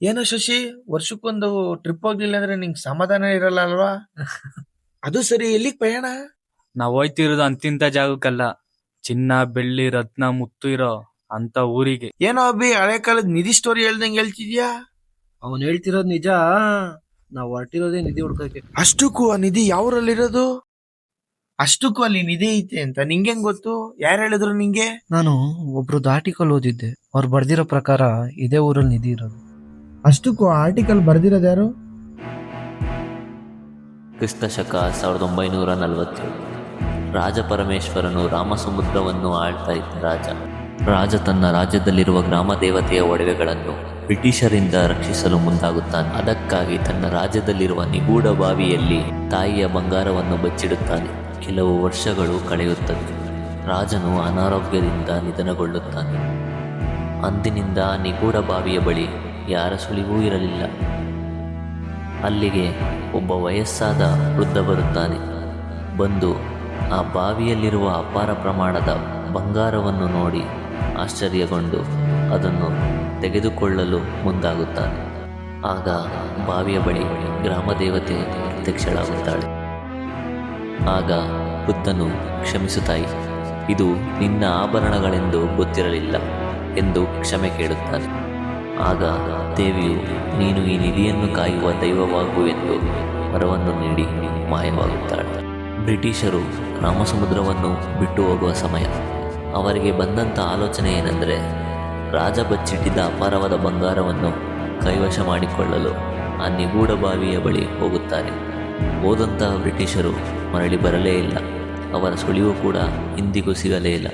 ಏನೋ ಶಶಿ, ವರ್ಷಕ್ಕೊಂದು ಟ್ರಿಪ್ ಹೋಗ್ಲಿಲ್ಲ ಅಂದ್ರೆ ನಿಂಗೆ ಸಮಾಧಾನ ಇರಲ್ಲ ಅಲ್ವಾ? ಅದು ಸರಿ, ಎಲ್ಲಿಗ್ ಪಯಣ? ನಾವ್ ಹೋಯ್ತಿರೋದು ಅಂತಿಂತ ಜಾಗಕ್ಕಲ್ಲ, ಚಿನ್ನ ಬೆಳ್ಳಿ ರತ್ನ ಮುತ್ತು ಇರೋ ಅಂತ ಊರಿಗೆ. ಏನೋ ಅಭಿ, ಹಳೆ ಕಾಲದ ನಿಧಿ ಸ್ಟೋರಿ ಹೇಳ್ದಂಗೆ ಹೇಳ್ತಿದ್ಯಾ? ಅವನ್ ಹೇಳ್ತಿರೋದ್ ನಿಜ. ನಾವ್ ಹೊರಟಿರೋದೇ ನಿಧಿ ಹುಡ್ಕಕ್ಕೆ. ಅಷ್ಟಕ್ಕೂ ಆ ನಿಧಿ ಯಾವ್ರಲ್ಲಿರೋದು? ಅಷ್ಟಕ್ಕೂ ಅಲ್ಲಿ ನಿಧಿ ಐತೆ ಅಂತ ನಿಂಗೆಂಗ್ ಗೊತ್ತು? ಯಾರು ಹೇಳಿದ್ರು ನಿಂಗೆ? ನಾನು ಒಬ್ರು ಆರ್ಟಿಕಲ್ ಓದಿದ್ದೆ. ಅವ್ರು ಬರ್ದಿರೋ ಪ್ರಕಾರ ಇದೇ ಊರಲ್ಲಿ ನಿಧಿ ಇರೋದು. ಅಷ್ಟಕ್ಕೂ ಆರ್ಟಿಕಲ್ ಬರ್ದಿರೋದು ಯಾರು? ಕ್ರಿಸ್ತಶಕ 1947. ರಾಜ ಪರಮೇಶ್ವರನು ರಾಮಸಮುದ್ರವನ್ನು ಆಳ್ತಾ ಇದ್ದ ರಾಜ ತನ್ನ ರಾಜ್ಯದಲ್ಲಿರುವ ಗ್ರಾಮ ದೇವತೆಯ ಒಡವೆಗಳನ್ನು ಬ್ರಿಟಿಷರಿಂದ ರಕ್ಷಿಸಲು ಮುಂದಾಗುತ್ತಾನೆ. ಅದಕ್ಕಾಗಿ ತನ್ನ ರಾಜ್ಯದಲ್ಲಿರುವ ನಿಗೂಢ ಬಾವಿಯಲ್ಲಿ ತಾಯಿಯ ಬಂಗಾರವನ್ನು ಬಚ್ಚಿಡುತ್ತಾನೆ. ಕೆಲವು ವರ್ಷಗಳು ಕಳೆಯುತ್ತದೆ. ರಾಜನು ಅನಾರೋಗ್ಯದಿಂದ ನಿಧನಗೊಳ್ಳುತ್ತಾನೆ. ಅಂದಿನಿಂದ ನಿಗೂಢ ಬಾವಿಯ ಬಳಿ ಯಾರ ಸುಳಿವೂ ಇರಲಿಲ್ಲ. ಅಲ್ಲಿಗೆ ಒಬ್ಬ ವಯಸ್ಸಾದ ವೃದ್ಧ ಬರುತ್ತಾನೆ. ಬಂದು ಆ ಬಾವಿಯಲ್ಲಿರುವ ಅಪಾರ ಪ್ರಮಾಣದ ಬಂಗಾರವನ್ನು ನೋಡಿ ಆಶ್ಚರ್ಯಗೊಂಡು ಅದನ್ನು ತೆಗೆದುಕೊಳ್ಳಲು ಮುಂದಾಗುತ್ತಾನೆ. ಆಗ ಬಾವಿಯ ಬಳಿ ಗ್ರಾಮ ದೇವತೆ ಪ್ರತ್ಯಕ್ಷಳಾಗುತ್ತಾಳೆ. ಆಗ ವೃದ್ಧನು, ಕ್ಷಮಿಸು ತಾಯಿ, ಇದು ನಿನ್ನ ಆಭರಣಗಳೆಂದು ಗೊತ್ತಿರಲಿಲ್ಲ ಎಂದು ಕ್ಷಮೆ ಕೇಳುತ್ತಾನೆ. ಆಗ ದೇವಿಯು, ನೀನು ಈ ನಿಧಿಯನ್ನು ಕಾಯುವ ದೈವವಾಗು ಎಂದು ವರವನ್ನು ನೀಡಿ ಮಾಯವಾಗುತ್ತಾಳೆ. ಬ್ರಿಟಿಷರು ರಾಮಸಮುದ್ರವನ್ನು ಬಿಟ್ಟು ಹೋಗುವ ಸಮಯ. ಅವರಿಗೆ ಬಂದಂಥ ಆಲೋಚನೆ ಏನೆಂದರೆ, ರಾಜ ಬಚ್ಚಿಟ್ಟಿದ್ದ ಅಪಾರವಾದ ಬಂಗಾರವನ್ನು ಕೈವಶ ಮಾಡಿಕೊಳ್ಳಲು ಆ ನಿಗೂಢ ಬಾವಿಯ ಬಳಿ ಹೋಗುತ್ತಾರೆ. ಹೋದಂತಹ ಬ್ರಿಟಿಷರು ಮರಳಿ ಬರಲೇ ಇಲ್ಲ. ಅವರ ಸುಳಿವು ಕೂಡ ಇಂದಿಗೂ ಸಿಗಲೇ ಇಲ್ಲ.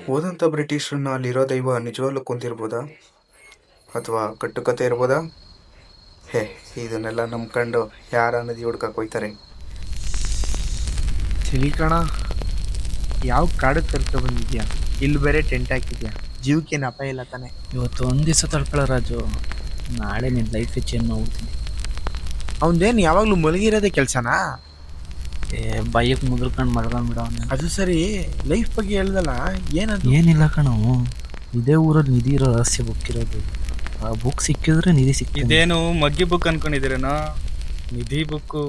ಹೋದಂಥ ಬ್ರಿಟಿಷರನ್ನ ಅಲ್ಲಿರೋ ದೈವ ನಿಜವಾಗ್ಲೂ ಕೊಂದಿರ್ಬೋದಾ, ಅಥವಾ ಕಟ್ಟುಕತೆ ಇರ್ಬೋದಾ? ಇದನ್ನೆಲ್ಲ ನಂಬ್ಕೊಂಡು ಯಾರ ನದಿ ಹುಡ್ಕಕ್ಕೆ ಹೋಯ್ತಾರೆ? ಸರಿ ಕಣ, ಯಾವ ಕಾಡಕ್ಕೆ ಕರ್ಕೊ ಬಂದಿದ್ಯಾ? ಇಲ್ಲಿ ಬೇರೆ ಟೆಂಟ್ ಹಾಕಿದ್ಯಾ, ಜೀವಕ್ಕೇನು ಅಪಾಯ ಇಲ್ಲ ತಾನೆ? ಇವತ್ತು ಒಂದ್ ದಿವಸ ತಡ್ಕೊಳ್ಳೋ ರಾಜು, ನಾಳೆ ನಿನ್ ಲೈಫ್ ಚೇಂಜ್ ಮಾಡ್ಬಿಡ್ತೀನಿ. ಅವನ್ದೇನು ಯಾವಾಗ್ಲೂ ಮಲಗಿರೋದೇ ಕೆಲ್ಸನಾ? ಬೈಕ್ ಮುದ್ರಕೊಂಡು ಮಡ್ಕೊಂಡ್ ಅವನ್ನ. ಅದು ಸರಿ, ಲೈಫ್ ಬಗ್ಗೆ ಹೇಳ್ದಲ್ಲ, ಏನದು? ಏನಿಲ್ಲ ಕಣೋ, ಇದೇ ಊರಲ್ಲಿ ನಿಧಿ ಇರೋ ರಹಸ್ಯ ಬುಕ್ ಇರೋದು. ಆ ಬುಕ್ ಸಿಕ್ಕಿದ್ರೆ ನಿಧಿ ಸಿಕ್ಕಿದೆ. ಇದೇನು ಮಗ್ಗಿ ಬುಕ್ ಅನ್ಕೊಂಡಿದ್ದೀರೇನೋ? ನಿಧಿ ಬುಕ್ಕು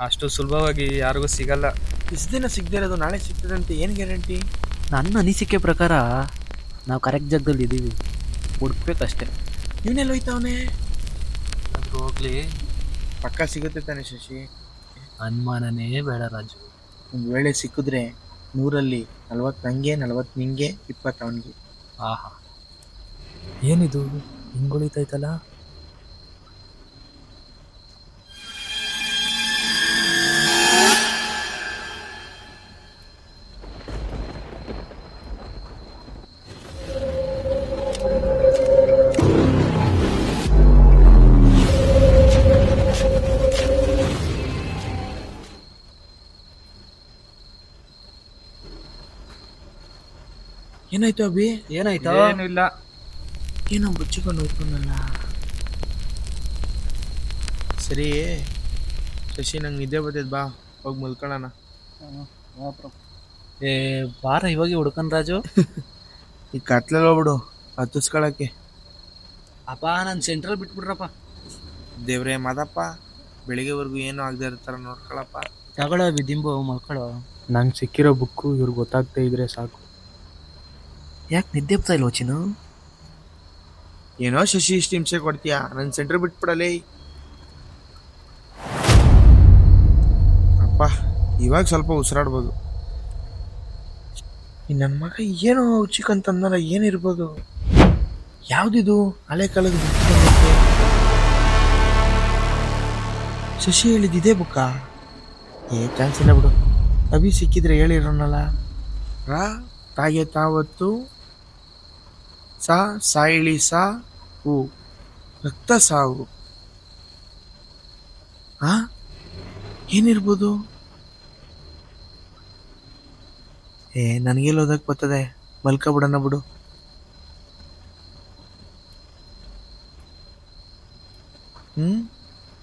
ಅಷ್ಟು ಸುಲಭವಾಗಿ ಯಾರಿಗೂ ಸಿಗಲ್ಲ. ಇಷ್ಟು ದಿನ ಸಿಗದೆ ಇರೋದು ನಾಳೆ ಸಿಗ್ತದಂತೆ, ಏನು ಗ್ಯಾರಂಟಿ? ನನ್ನ ಅನಿಸಿಕೆ ಪ್ರಕಾರ ನಾವು ಕರೆಕ್ಟ್ ಜಾಗದಲ್ಲಿ ಇದ್ದೀವಿ, ಹುಡ್ಕ್ಬೇಕಷ್ಟೆ. ಇವನೆಲ್ಲ ಹೋಯ್ತವನೆ? ಅದ್ರ ಹೋಗ್ಲಿ, ಪಕ್ಕ ಸಿಗುತ್ತೆ ತಾನೆ ಶಶಿ? ಅನುಮಾನನೇ ಬೇಡ ರಾಜು. ಒಂದು ವೇಳೆ ಸಿಕ್ಕಿದ್ರೆ 100ರಲ್ಲಿ 40 ನಂಗೆ, 40 ನಿಂಗೆ, 20 ಅವನಿಗೆ. ಆಹಾ, ಏನಿದು ಹಿಂಗುಳಿತೈತಲ್ಲ? ಏನಾಯ್ತು ಅಭಿ? ಏನಾಯ್ತಾ? ಏನು ಇಲ್ಲ. ಏನೋ ಬಚ್ಚಿಕೊಂಡು ಹೋಗ್ಕೊಂಡಲ್ಲ. ಸರಿ ಶಶಿ, ನಂಗೆ ನಿದ್ದೆ ಬರ್ತೈತೆ, ಬಾ ಹೋಗಿ ಮಲ್ಕೊಳ್ಳೋಣ. ಬಾರ ಇವಾಗ ಹುಡ್ಕನ್ ರಾಜು. ಈ ಕತ್ಲಲ್ಲಿ ಹೋಗ್ಬಿಡು ಹತ್ತಿಸ್ಕೊಳಕ್ಕೆ. ಅಪ್ಪ, ನಾನು ಸೆಂಟ್ರಲ್ ಬಿಟ್ಬಿಡ್ರಪ್ಪ. ದೇವ್ರೇ ಮಾದಪ್ಪ, ಬೆಳಿಗ್ಗೆವರೆಗೂ ಏನೂ ಆಗದೆ ಇರ್ತಾರ ನೋಡ್ಕೊಳಪ್ಪ. ತಗೊಳ್ಳೋ ಬಿದಿಂಬು, ಮಲ್ಕೊಳ್ಳೋ. ನಂಗೆ ಸಿಕ್ಕಿರೋ ಬುಕ್ಕು ಇವ್ರಿಗೆ ಗೊತ್ತಾಗ್ತಾ ಇದ್ರೆ ಸಾಕು. ಯಾಕೆ ನಿದ್ದೆ ಬರ್ತಾ ಇಲ್ವ ಚಿನ್ನು? ಏನೋ ಶಶಿ, ಇಷ್ಟು ಹಿಂಸೆ ಕೊಡ್ತೀಯಾ? ನನ್ನ ಸೆಂಟ್ರ್ ಬಿಟ್ಬಿಡಲೇ. ಅಪ್ಪ, ಇವಾಗ ಸ್ವಲ್ಪ ಉಸಿರಾಡ್ಬೋದು. ನನ್ನ ಮಗ ಏನೋ ಚಿಕನ್ ತಂದಲ್ಲ, ಏನಿರ್ಬೋದು? ಯಾವ್ದಿದು ಹಳೆ ಕಾಲದ ಬುಕ್? ಶಶಿ ಹೇಳಿದ್ದಿದೆ ಬುಕ್ಕಾ? ಚಾನ್ಸ್ ಇಲ್ಲ ಬಿಡು. ಅಭಿ ಸಿಕ್ಕಿದ್ರೆ ಹೇಳಿರೋನಲ್ಲ. ತಾಗೆ ತಾವತ್ತು ಸಾಯಿಳಿ ಸಾವು, ರಕ್ತ ಸಾವು. ಏನಿರ್ಬೋದು? ನನಗೆಲ್ಲ ಓದಕ್ ಬರ್ತದೆ, ಮಲ್ಕೊಬಿಡೋಣ ಬಿಡು.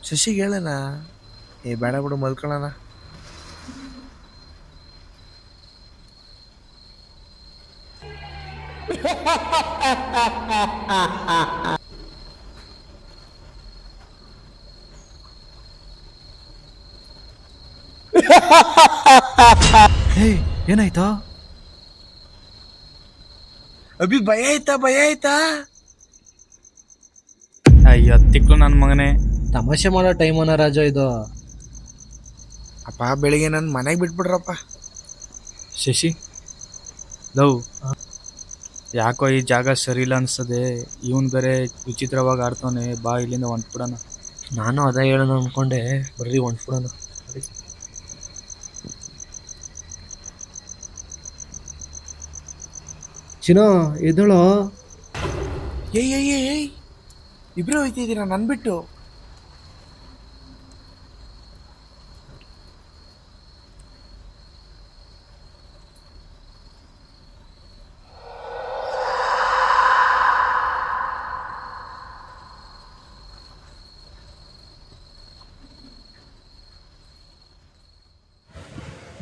ಶಶಿಗೆ ಹೇಳೋಣ? ಬೇಡ ಬಿಡು, ಮಲ್ಕೊಳ್ಳೋಣ. ಹೇ ಏನಾಯ್ತಾ? ಅಭಿ ಭಯ ಆಯ್ತಾ? ಅಯ್ಯೋ ತಿಕ್ಲು ನನ್ನ ಮಗನೇ. ತಮಾಷೆ ಮಾಡೋ ಟೈಮನ ರಾಜ ಇದು. ಅಪ್ಪ ಬೆಳಿಗ್ಗೆ ನನ್ನ ಮನೆಗೆ ಬಿಟ್ಬಿಡ್ರಪ್ಪ. ಶಶಿ ಲವ್, ಯಾಕೋ ಈ ಜಾಗ ಸರಿ ಇಲ್ಲ ಅನ್ಸ್ತದೆ. ಇವನ್ ಬೇರೆ ವಿಚಿತ್ರವಾಗಿ ಆಡ್ತಾನೆ. ಬಾ ಇಲ್ಲಿಂದ ಹೊಂಟ್ಬಿಡೋಣ. ನಾನು ಅದೇ ಹೇಳೋಣ ಅನ್ಕೊಂಡೆ. ಬರ್ರಿ ಹೊಂಟ್ಬಿಡೋಣ. ಚಿನ್ನ ಎದಳೋ. ಏಯ್ ಇಬ್ರು ಹೋಯ್ತಿದ್ದೀರಾ ನನ್ ಬಿಟ್ಟು?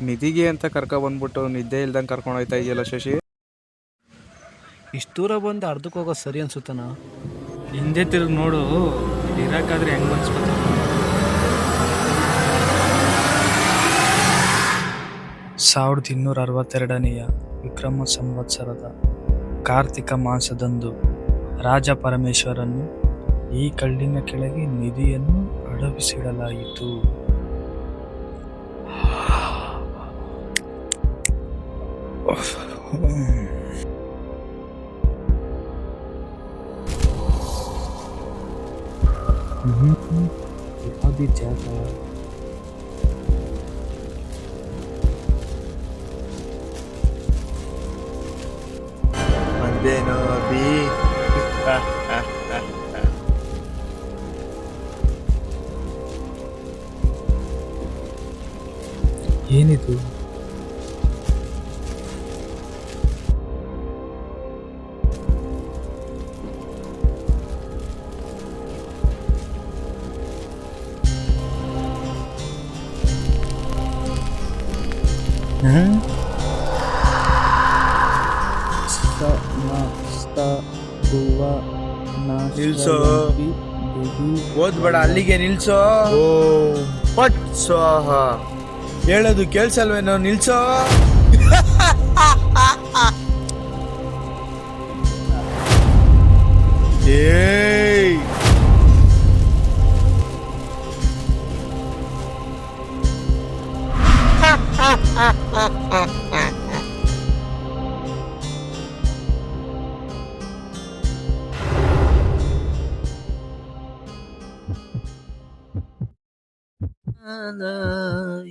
ನಿಧಿಗೆ ಅಂತ ಬಂದ್ಬಿಟ್ಟು ನಿದ್ದೆ ಇಲ್ದಂಗೆ ಕರ್ಕೊಂಡು ಹೋಯ್ತಾ ಇದೆಯಲ್ಲ ಶಶಿ. ಇಷ್ಟು ದೂರ ಬಂದು ಅರ್ಧಕ್ಕೆ ಹೋಗೋದು ಸರಿ ಅನ್ಸುತ್ತನ? ಹಿಂದೆ ತಿರುಗಿ ನೋಡು, ಇರಕ್ಕಾದ್ರೆ ಹೆಂಗ್ ಅನ್ಸ್ಕೊತ. 1262 ವಿಕ್ರಮ ಸಂವತ್ಸರದ ಕಾರ್ತಿಕ ಮಾಸದಂದು ರಾಜ ಪರಮೇಶ್ವರನು ಈ ಕಲ್ಲಿನ ಕೆಳಗೆ ನಿಧಿಯನ್ನು ಅಡವಿಸಿಡಲಾಯಿತು. ಯಾವ್ದು ಜಾಗ? ಬಂದೇನೋ ಅಭಿ. ಏನಿದು? ನಿಲ್ಸೋ, ಓದ್ಬೇಡ, ಅಲ್ಲಿಗೆ ನಿಲ್ಸೋ. ಪಟ್ ಸ್ವಾಹ. ಹೇಳೋದು ಕೇಳ್ಸಲ್ವೇನೋ, ನಿಲ್ಸೋ. ಏಯ್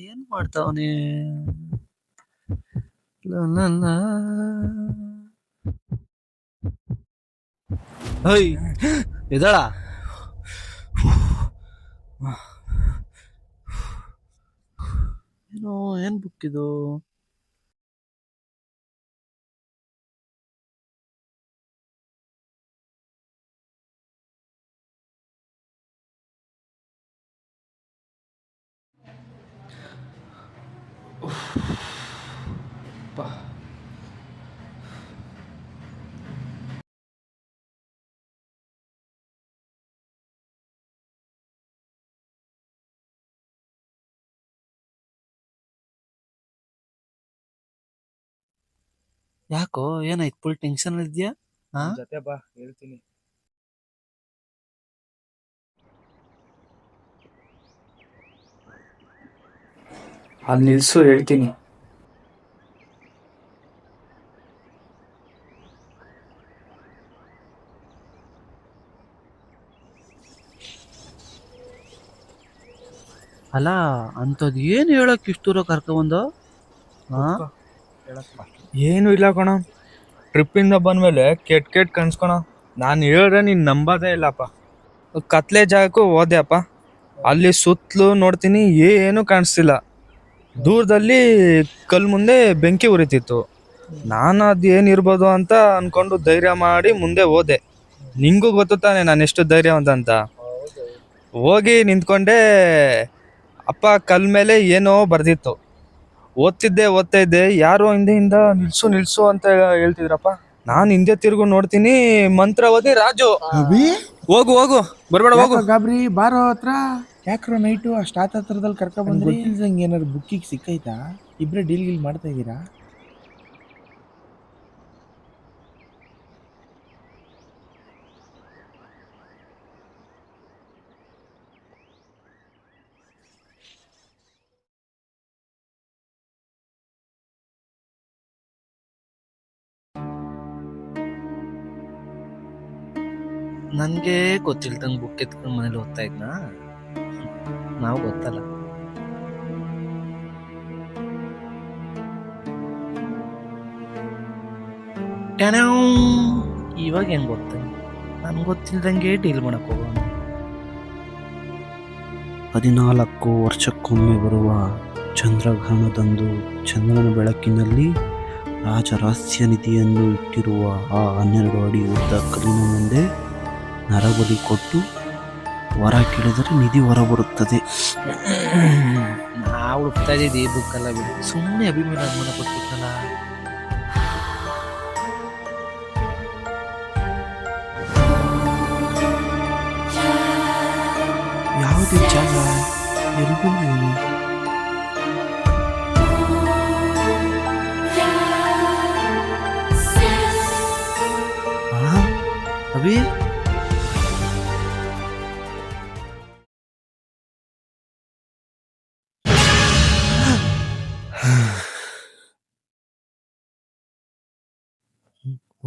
ಏನ್ ಮಾಡ್ತಾವನೆ? ಹೇಯ್ ಎದಳ. ಏನೋ ಏನ್ ಬುಕ್ ಇದು? ಯಾಕೋ ಏನಾಯ್ತು? ಫುಲ್ ಟೆನ್ಷನ್ ಇದೆಯಾ? ಜೊತೆ ಬಾ, ಹೇಳ್ತೀನಿ. ಅಲ್ಲಿ ನಿಲ್ಸು, ಹೇಳ್ತೀನಿ. ಅಲ್ಲ ಅಂಥದ್ದು ಏನು ಹೇಳಕ್ ಇಷ್ಟು ದೂರ ಕರ್ಕೊಂಬಂದ? ಏನು ಇಲ್ಲ ಕಣ, ಟ್ರಿಪ್ಪಿಂದ ಬಂದ್ಮೇಲೆ ಕೆಟ್ಟ ಕನ್ಸ್ಕೊಣ. ನಾನು ಹೇಳಿದ್ರೆ ನೀನು ನಂಬೋದೇ ಇಲ್ಲಪ್ಪ. ಕತ್ಲೆ ಜಾಗಕ್ಕೂ ಹೋದ್ಯಪ್ಪ. ಅಲ್ಲಿ ಸುತ್ತಲೂ ನೋಡ್ತೀನಿ, ಏನು ಕಾಣಿಸ್ತಿಲ್ಲ. ದೂರದಲ್ಲಿ ಕಲ್ ಮುಂದೆ ಬೆಂಕಿ ಉರಿತಿತ್ತು. ನಾನು ಅದೇನಿರ್ಬೋದು ಅಂತ ಅನ್ಕೊಂಡು ಧೈರ್ಯ ಮಾಡಿ ಮುಂದೆ ಹೋದೆ. ನಿಂಗೂ ಗೊತ್ತು ತಾನೆ ನಾನು ಎಷ್ಟು ಧೈರ್ಯವಂತ ಅಂತ. ಹೋಗಿ ನಿಂತ್ಕೊಂಡೆ. ಅಪ್ಪ ಕಲ್ ಮೇಲೆ ಏನೋ ಬರ್ದಿತ್ತು. ಓದ್ತಾ ಇದ್ದೆ. ಯಾರೋ ಹಿಂದೆಯಿಂದ ನಿಲ್ಸು ಅಂತ ಹೇಳ್ತಿದ್ರಪ್ಪ. ನಾನು ಹಿಂದೆ ತಿರುಗು ನೋಡ್ತೀನಿ, ಮಂತ್ರ ಓದಿ ರಾಜು. ಅಭಿ ಹೋಗು ಬರ್ಬೇಡ, ಹೋಗು. ಗಾಬ್ರಿ ಬಾರೋ ಹತ್ರ. ಯಾಕ್ರೋ ನೈಟು ಅಷ್ಟು ಹತ್ರದಲ್ಲಿ ಕರ್ಕೊಂಡ್ಬಂದ್ರಿ? ಗೊತ್ತಿಲ್ದಂಗೆ ಏನಾದ್ರು ಬುಕ್ಕಿಗೆ ಸಿಕ್ಕೈತಾ? ಇಬ್ಬರೇ ಡೀಲ್ ಗೀಲ್ ಮಾಡ್ತಾ ಇದ್ದೀರಾ? ನನ್ಗೆ ಗೊತ್ತಿಲ್ದಂಗೆ ಬುಕ್ ಎತ್ಕೊಂಡು ಮನೇಲಿ ಓದ್ತಾ ಇದ್ನಾ? ನಾವು ಗೊತ್ತಲ್ಲ. ಟ್ಯಾನ್ಯಾವ್! ಇವಾಗ ಹೆಂಗ್ ಗೊತ್ತ? ನನ್ಗೆ ಗೊತ್ತಿಲ್ದಂಗೆ ಡೀಲ್ ಮಾಡಕ್ ಹೋಗೋಣ. 14 ವರ್ಷಕ್ಕೊಮ್ಮೆ ಬರುವ ಚಂದ್ರಗ್ರಹಣದಂದು ಚಂದ್ರನ ಬೆಳಕಿನಲ್ಲಿ ರಾಜ ರಹಸ್ಯ ನಿಧಿಯನ್ನು ಇಟ್ಟಿರುವ ಆ 12 ಅಡಿ ಉದ್ದ ಕಲ್ಲಿನ ಮುಂದೆ ನರಬಲಿ ಕೊಟ್ಟು ವರ ಕೇಳಿದರೆ ನಿಧಿ ಹೊರ ಬರುತ್ತದೆ. ನಾವು ಹುಡುಕ್ತಾ ಇದ್ದೀವಿ ಈ ಬುಕ್ ಎಲ್ಲ ಬಿಡು. ಸುಮ್ಮನೆ ಅಭಿಮಾನ ಅನುಮಾನ ಕೊಟ್ಬಿಟ್ನಲ್ಲ. ಯಾವುದೇ ಜಾಗ ಎಲ್ಲಿ ಬಂದಿದ್ದೀನಿ? ಅಭಿ,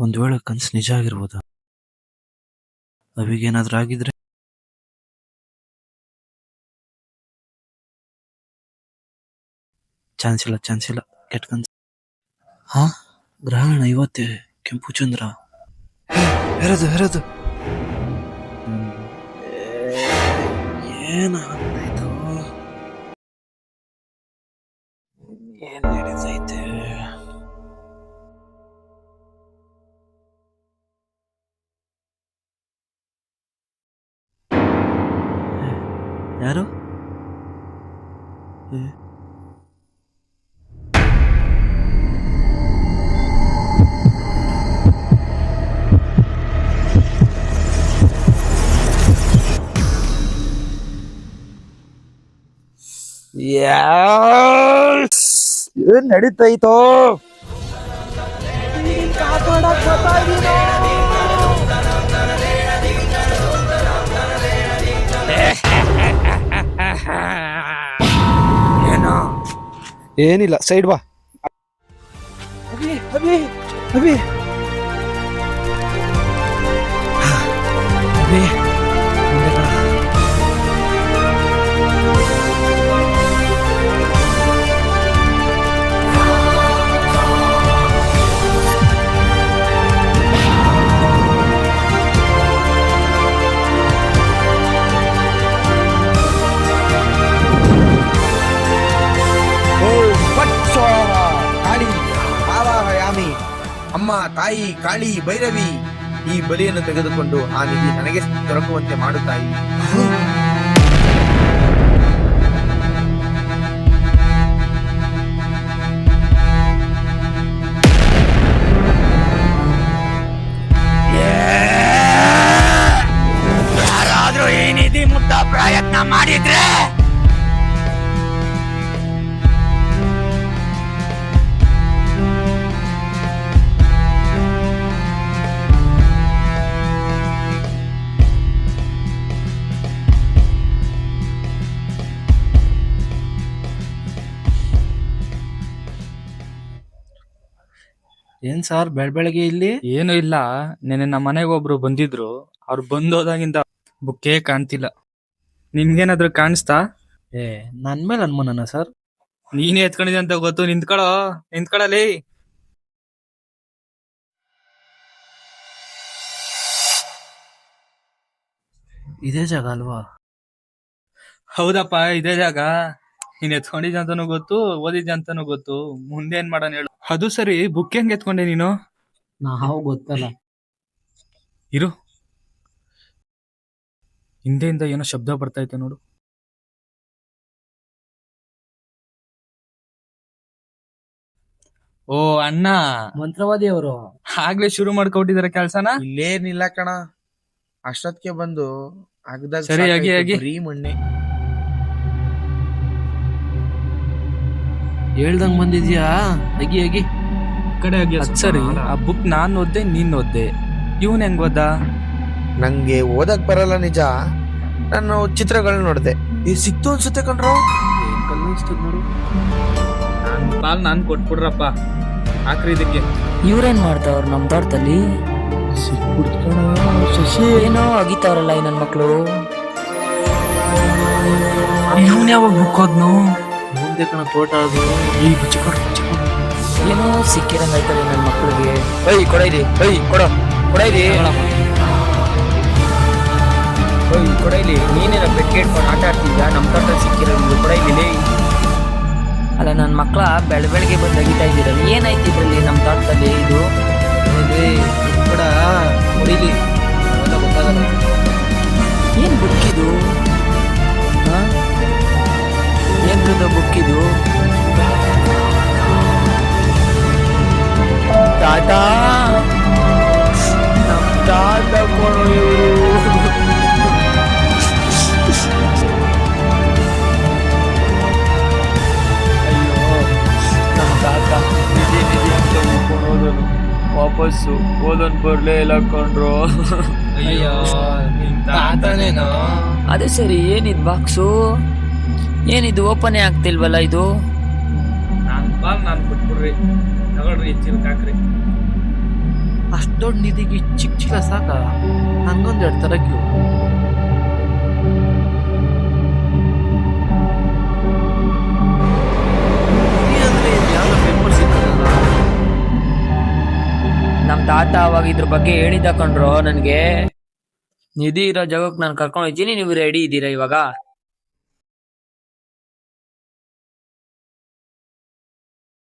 ಒಂದ್ ವೇಳೆ ಕನ್ಸು ನಿಜ ಆಗಿರ್ಬೋದ? ಅವಿಗೇನಾದ್ರೂ ಆಗಿದ್ರೆ? ಚಾನ್ಸ್ ಇಲ್ಲ. ಕೆಟ್ಟ ಕನ್ಸು. ಹಾ, ಗ್ರಹಣ ಇವತ್ತೇ. ಕೆಂಪು ಚಂದ್ರ. ಹೆರದು ಏನಾಗ್ತಾಯ್ತು? ಏನ್ ನಡೀತೈತೆ? ಯಾರು? ಏನ್ ನಡೀತೈತೋ? ಏನಿಲ್ಲ, ಸೈಡ್ ಬಾ. ಅಭಿ ಅಭಿ ಅಭಿ ಅಭಿ, ಮುಂದೆ ಬಾ. ಕಾಳಿ ಆವಾಹಯಾಮಿ. ಅಮ್ಮ, ತಾಯಿ, ಕಾಳಿ, ಭೈರವಿ, ಈ ಬಲಿಯನ್ನು ತೆಗೆದುಕೊಂಡು ಆ ನಿಧಿ ನನಗೆ ದೊರಕುವಂತೆ ಮಾಡು ತಾಯಿ. ಯಾರಾದ್ರೂ ಈ ನಿಧಿ ಮುಟ್ಟ ಪ್ರಯತ್ನ ಮಾಡಿದ್ರೆ ಏನ್ ಸಾರ್ ಬೆಳಗ್ಗೆ ಇಲ್ಲಿ? ಏನು ಇಲ್ಲ, ನೆನ್ನೆ ನಮ್ಮ ಮನೆಗೆ ಒಬ್ರು ಬಂದಿದ್ರು. ಅವ್ರು ಬಂದೋದಾಗಿಂದ ಬುಕ್ಕೇ ಕಾಣ್ತಿಲ್ಲ. ನಿಮ್ಗೇನಾದ್ರೂ ಕಾಣಿಸ್ತಾ? ನನ್ ಮೇಲೆ ಅನುಮಾನನ ಸರ್? ನೀನೇ ಎತ್ಕೊಂಡಿದೆ ಅಂತ ಗೊತ್ತು. ನಿಂತ್ಕೊಳ್ಳಲಿ. ಇದೇ ಜಾಗ ಅಲ್ವಾ? ಹೌದಪ್ಪ, ಇದೇ ಜಾಗ. ನೀನ್ ಎತ್ಕೊಂಡಿದ್ದೆ ಅಂತಾನು ಗೊತ್ತು, ಓದಿದ್ದೆ ಅಂತಾನು ಗೊತ್ತು. ಮುಂದೆ ಏನ್ ಮಾಡೋಣ ಹೇಳು? ಅದು ಸರಿ, ಬುಕ್ ಹೆಂಗ್ ಎತ್ಕೊಂಡೆ ನೀನು? ನಾವು ಗೊತ್ತಲ್ಲ. ಇರು, ಹಿಂದೆಯಿಂದ ಏನೋ ಶಬ್ದ ಬರ್ತೈತೆ ನೋಡು. ಓ ಅಣ್ಣ, ಮಂತ್ರವಾದಿ ಅವರು ಆಗ್ಲೇ ಶುರು ಮಾಡ್ಕೊಟ್ಟಿದಾರೆ ಕೆಲ್ಸನ. ಇಲ್ಲೇನಿಲ್ಲ ಕಣ, ಅಷ್ಟೊತ್ತಿಗೆ ಬಂದು ಅಗ್ದಾಗ ಸರಿ, ಆಗಿ. ಬರೀ ಮಣ್ಣೆ. ಹೇಳ್ದಂಗ್ ಬಂದಿದ್ಯಾ ಅಗಿ ಅಗಿ ಕಡೆ ಅದ್ ಸರಿ, ಆ ಬುಕ್ ನಾನ್ ಓದ್ದೆ, ನೀನ್ ಓದ್ದೆ, ಇವನ್ ಹೆಂಗ್ ಓದ? ನಂಗೆ ಓದಕ್ ಬರಲ್ಲ ನಿಜ, ನಾನು ಚಿತ್ರಗಳನ್ನ ನೋಡ್ದೆ. ಈ ಸಿಕ್ತು ಅನ್ಸುತ್ತೆ ಕಣ್ರೋ. ನೋಡು. ಪಾಲ್ ನಾನ್ ಕೊಟ್ಬಿಡ್ರಪ್ಪ, ಹಾಕ್ರಿ ಇದಕ್ಕೆ. ಇವ್ರೇನ್ ಮಾಡ್ತಾವ್ರ ನಮ್ ತೋಟದಲ್ಲಿ? ಶಶಿ ಏನೋ ಅಗಿತಾವ್ರಲ್ಲ ಈ ನನ್ ಮಕ್ಳು. ಇವನ್ ಯಾವಾಗ ಬುಕ್ ಹೋದ್ನು? ಮುಂದೆ ಕಣ ತೋಟ ಅದು. ಈ ಬಿಚ್ಚಿಕೊಡು. ಏನೋ ಸಿಕ್ಕಿರಂಗ್ ಆಯ್ತಲ್ಲ ನನ್ ಮಕ್ಳಿಗೆ. ಕೊಡೈಲಿ, ಕೊಡೈಲಿ, ಕೊಡೈಲಿ. ನೀನೇನ ಬೆಟ್ಕೆ ಇಟ್ಕೊಂಡು ಆಟ ಆಡ್ತಿದ್ದ, ನಮ್ ತೋಟ ಸಿಕ್ಕಿರೋ ಕೊಡೈಲಿ. ಅಲ್ಲ ನನ್ ಮಕ್ಳ ಬೆಳಗ್ಗೆ ಬಂದು ಅಗಿತಾ ಇದ್ದೀರಲ್ಲ, ಏನಾಯ್ತು ಇದ್ರಲ್ಲಿ ನಮ್ ತೋಟದಲ್ಲಿ? ಇದು ಕೂಡ ಹೊಡಿಲಿ, ಅವೆಲ್ಲ ಗೊತ್ತಾಗಲ್ಲ. ಏನ್ ಬುಕ್ಕಿದು? ಏನ್ರದ ಬುಕ್ಕಿದು? ಟಾಟಾ, ನಮ್ ತಾತ ಕೊಡೋ ಇವರು. ಅಯ್ಯೋ, ನಮ್ ತಾತ ನಿಧಿ ಅಂತ ಕೊಡೋದನು ವಾಪಸ್ಸು ಓದನ್ ಬರ್ಲೇ ಇಲ್ಲ ಕೊಂಡ್ರು. ಅಯ್ಯೋ ನಿಮ್ ತಾತನೇನೋ. ಅದು ಸರಿ, ಏನಿದ್ ಬಾಕ್ಸು? ಏನಿದು ಓಪನ್ ಆಗ್ತಿಲ್ವಲ್ಲ ಇದು? ನಾನ್ ಕೊಟ್ಬಿಡ್ರಿ, ತಗೊಳ್ರಿ, ಚಿಲ್ಕ ಹಾಕ್ರಿ. ಅಷ್ಟ್ ದೊಡ್ಡ ನಿಧಿಗೆ ಚಿಕ್ಕ ಚಿಕ್ಕ ಸಾಕ? ನಂಗೊಂದೆರಡು ತರಕ್ಕೆ. ನಮ್ ತಾತ ಅವಾಗ ಇದ್ರ ಬಗ್ಗೆ ಹೇಳಿದ ಕಣ್ರು ನನ್ಗೆ. ನಿಧಿ ಇರೋ ಜಾಗಕ್ಕೆ ನಾನು ಕರ್ಕೊಂಡು ಹೋಗ್ತೀನಿ, ನೀವು ರೆಡಿ ಇದ್ದೀರಾ ಇವಾಗ?